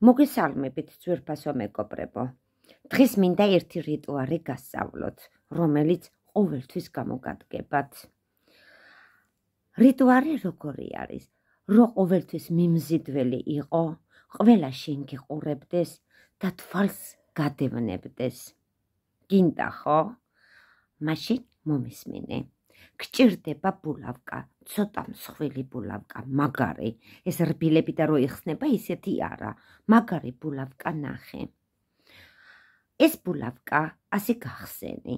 მოგესალმებით ძვირფასო მეგობრებო. დღეს მინდა ერთი რიტუალი გასწავლოთ, რომელიც ყოველთვის გამოგადგებათ. რიტუალი როგორი არის, რომ ყოველთვის მიმზიდველი იყო, ყველა შენ გიყურებდეს და თვალს გადევნებდეს. გინდა ხო? მაშინ მომისმინე. გჭირდება ბულავკა, ცოტა მსხვილი ბულავკა, მაგარი. ეს რბილები და რო იხსნება, ისეთი არა. მაგარი ბულავკა ნახე. ეს ბულავკა ასე გახსენი.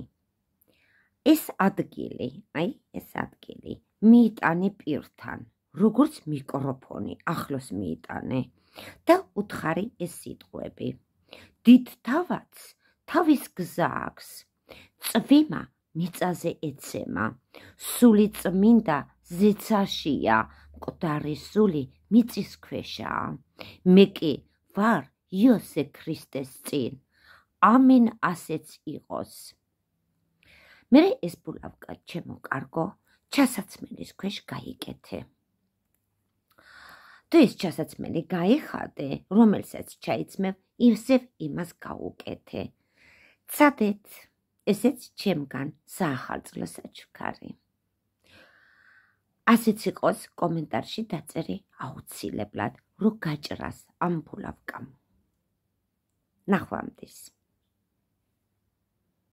ეს ადგილი, მიიტანე პირთან, როგორც მიკროფონი, ახლოს მიიტანე და უთხარი ეს სიტყვები. დიდ თავადს თავის გზა აქვს. წვიმა მიწაზე ეცემა, სული წმინდა ზეცაშია, მკვდარი სული მიწის ქვეშაა. მე კი ვარ იოსე ქრისტეს წინ. ამინ ასეც იყოს. მე ეს ბულავკა ჩემო კარგო, ჩასაცმელის ქვეშ გაიკეთე. თუ ეს ჩასაცმელი გაიხადე, რომელსაც ჩაიცმევ, ისევ იმას გაუკეთე. ცადეთ, ესეც ჩემგან საახალწლო საჩუქარი. ასეც იყოს კომენტარში დაწერე აუცილებლად, რომ გაჭრას ამ ბულავკამ. ნახვამდის.